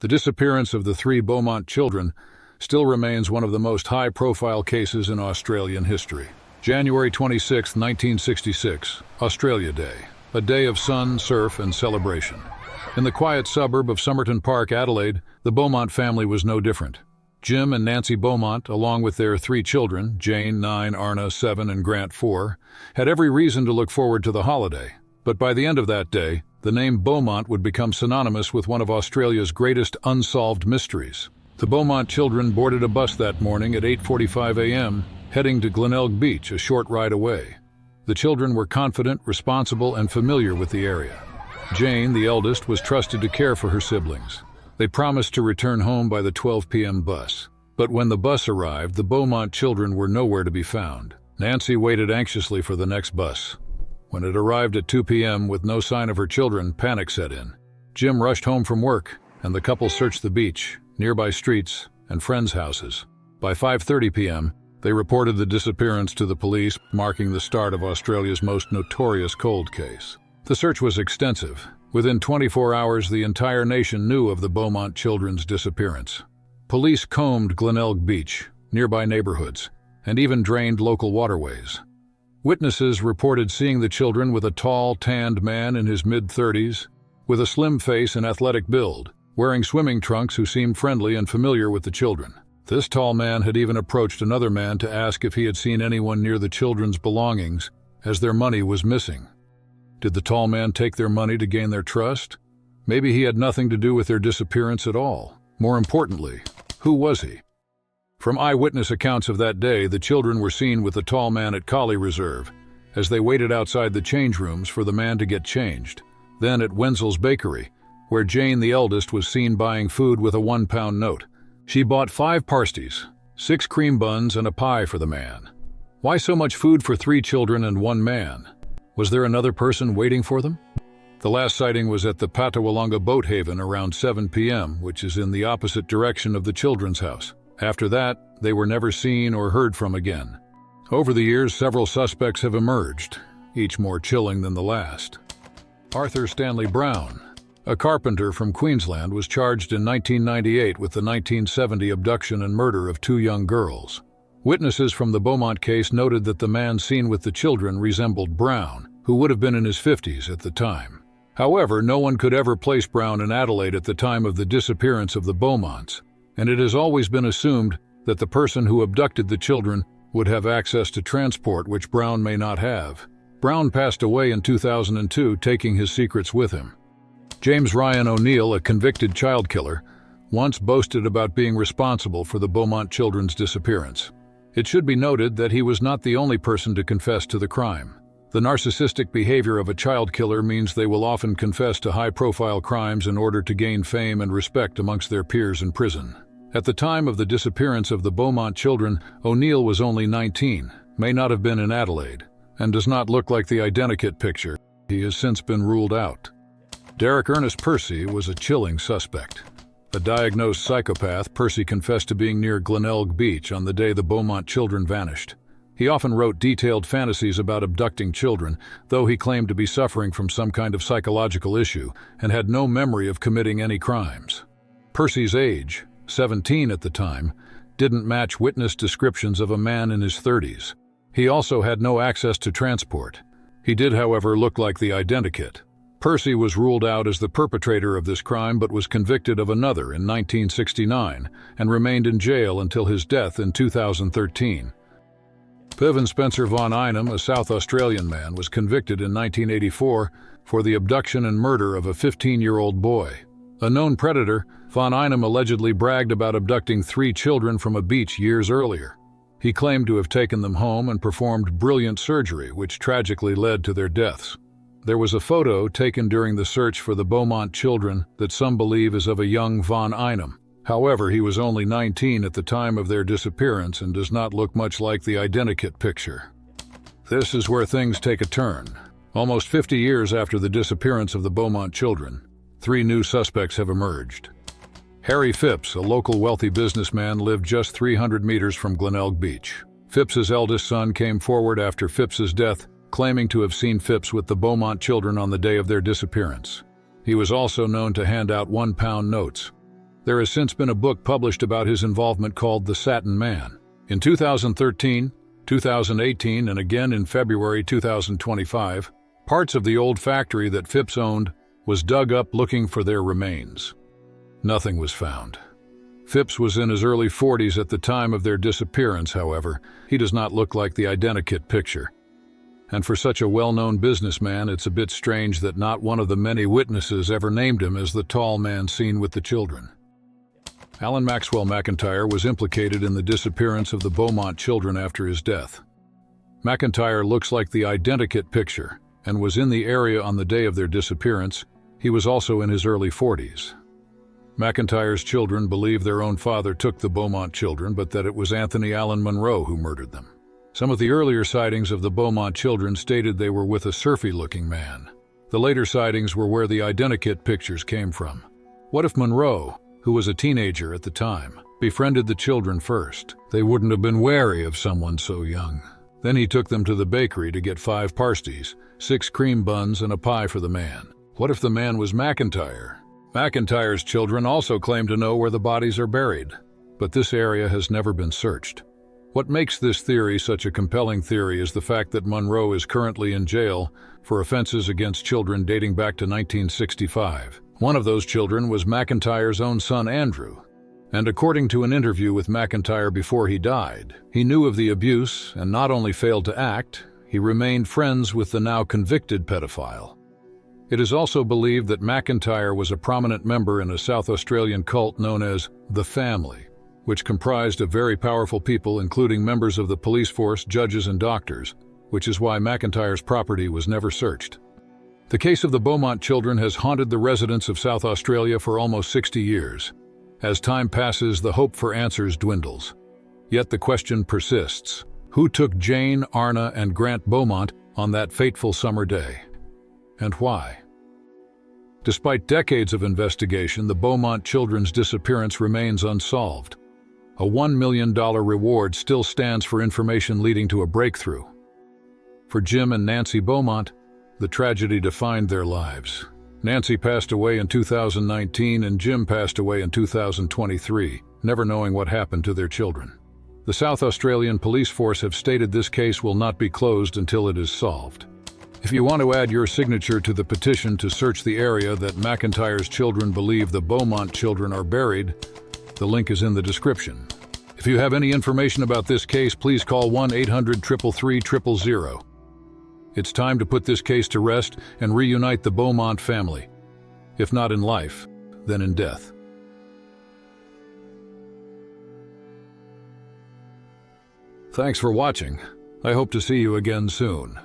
The disappearance of the three Beaumont children still remains one of the most high-profile cases in Australian history. January 26, 1966, Australia Day, a day of sun, surf, and celebration. In the quiet suburb of Somerton Park, Adelaide, the Beaumont family was no different. Jim and Nancy Beaumont, along with their three children, Jane, 9, Arna, 7, and Grant, 4, had every reason to look forward to the holiday. But by the end of that day, the name Beaumont would become synonymous with one of Australia's greatest unsolved mysteries. The Beaumont children boarded a bus that morning at 8:45 a.m., heading to Glenelg Beach, a short ride away. The children were confident, responsible, and familiar with the area. Jane, the eldest, was trusted to care for her siblings. They promised to return home by the 12 p.m. bus. But when the bus arrived, the Beaumont children were nowhere to be found. Nancy waited anxiously for the next bus. When it arrived at 2 p.m. with no sign of her children, panic set in. Jim rushed home from work, and the couple searched the beach, nearby streets, and friends' houses. By 5:30 p.m., they reported the disappearance to the police, marking the start of Australia's most notorious cold case. The search was extensive. Within 24 hours, the entire nation knew of the Beaumont children's disappearance. Police combed Glenelg Beach, nearby neighborhoods, and even drained local waterways. Witnesses reported seeing the children with a tall, tanned man in his mid-30s, with a slim face and athletic build, wearing swimming trunks who seemed friendly and familiar with the children. This tall man had even approached another man to ask if he had seen anyone near the children's belongings, as their money was missing. Did the tall man take their money to gain their trust? Maybe he had nothing to do with their disappearance at all. More importantly, who was he? From eyewitness accounts of that day, the children were seen with the tall man at Collie Reserve, as they waited outside the change rooms for the man to get changed. Then at Wenzel's Bakery, where Jane, the eldest, was seen buying food with a £1 note. She bought 5 pasties, 6 cream buns, and a pie for the man. Why so much food for 3 children and 1 man? Was there another person waiting for them? The last sighting was at the Patawalonga Boat Haven around 7 p.m., which is in the opposite direction of the children's house. After that, they were never seen or heard from again. Over the years, several suspects have emerged, each more chilling than the last. Arthur Stanley Brown, a carpenter from Queensland, was charged in 1998 with the 1970 abduction and murder of 2 young girls. Witnesses from the Beaumont case noted that the man seen with the children resembled Brown, who would have been in his 50s at the time. However, no one could ever place Brown in Adelaide at the time of the disappearance of the Beaumonts, and it has always been assumed that the person who abducted the children would have access to transport which Brown may not have. Brown passed away in 2002, taking his secrets with him. James Ryan O'Neill, a convicted child killer, once boasted about being responsible for the Beaumont children's disappearance. It should be noted that he was not the only person to confess to the crime. The narcissistic behavior of a child killer means they will often confess to high-profile crimes in order to gain fame and respect amongst their peers in prison. At the time of the disappearance of the Beaumont children, O'Neill was only 19, may not have been in Adelaide, and does not look like the identikit picture. He has since been ruled out. Derek Ernest Percy was a chilling suspect. A diagnosed psychopath, Percy confessed to being near Glenelg Beach on the day the Beaumont children vanished. He often wrote detailed fantasies about abducting children, though he claimed to be suffering from some kind of psychological issue and had no memory of committing any crimes. Percy's age, 17 at the time, didn't match witness descriptions of a man in his 30s. He also had no access to transport. He did, however, look like the identikit. Percy was ruled out as the perpetrator of this crime but was convicted of another in 1969 and remained in jail until his death in 2013. Bevan Spencer Von Einem, a South Australian man, was convicted in 1984 for the abduction and murder of a 15-year-old boy. A known predator, Von Einem allegedly bragged about abducting 3 children from a beach years earlier. He claimed to have taken them home and performed brilliant surgery, which tragically led to their deaths. There was a photo taken during the search for the Beaumont children that some believe is of a young Von Einem. However, he was only 19 at the time of their disappearance and does not look much like the identikit picture. This is where things take a turn. Almost 50 years after the disappearance of the Beaumont children, 3 new suspects have emerged. Harry Phipps, a local wealthy businessman, lived just 300 meters from Glenelg Beach. Phipps's eldest son came forward after Phipps's death, claiming to have seen Phipps with the Beaumont children on the day of their disappearance. He was also known to hand out £1 notes. There has since been a book published about his involvement called The Satin Man. In 2013, 2018, and again in February 2025, parts of the old factory that Phipps owned was dug up looking for their remains. Nothing was found. Phipps was in his early 40s at the time of their disappearance, however. He does not look like the identikit picture. And for such a well-known businessman, it's a bit strange that not one of the many witnesses ever named him as the tall man seen with the children. Alan Maxwell McIntyre was implicated in the disappearance of the Beaumont children after his death. McIntyre looks like the identikit picture and was in the area on the day of their disappearance. He was also in his early 40s. McIntyre's children believe their own father took the Beaumont children, but that it was Anthony Allen Monroe who murdered them. Some of the earlier sightings of the Beaumont children stated they were with a surfy-looking man. The later sightings were where the identikit pictures came from. What if Monroe, who was a teenager at the time, befriended the children first? They wouldn't have been wary of someone so young. Then he took them to the bakery to get 5 pasties, 6 cream buns, and a pie for the man. What if the man was McIntyre? McIntyre's children also claim to know where the bodies are buried, but this area has never been searched. What makes this theory such a compelling theory is the fact that Monroe is currently in jail for offenses against children dating back to 1965. One of those children was McIntyre's own son, Andrew. And according to an interview with McIntyre before he died, he knew of the abuse and not only failed to act, he remained friends with the now convicted pedophile. It is also believed that McIntyre was a prominent member in a South Australian cult known as The Family, which comprised of very powerful people including members of the police force, judges, and doctors, which is why McIntyre's property was never searched. The case of the Beaumont children has haunted the residents of South Australia for almost 60 years. As time passes, the hope for answers dwindles. Yet the question persists. Who took Jane, Arna, and Grant Beaumont on that fateful summer day? And why? Despite decades of investigation, the Beaumont children's disappearance remains unsolved. A $1 million reward still stands for information leading to a breakthrough. For Jim and Nancy Beaumont, the tragedy defined their lives. Nancy passed away in 2019 and Jim passed away in 2023, never knowing what happened to their children. The South Australian Police Force have stated this case will not be closed until it is solved. If you want to add your signature to the petition to search the area that McIntyre's children believe the Beaumont children are buried, the link is in the description. If you have any information about this case, please call 1-800-333-000. It's time to put this case to rest and reunite the Beaumont family. If not in life, then in death. Thanks for watching. I hope to see you again soon.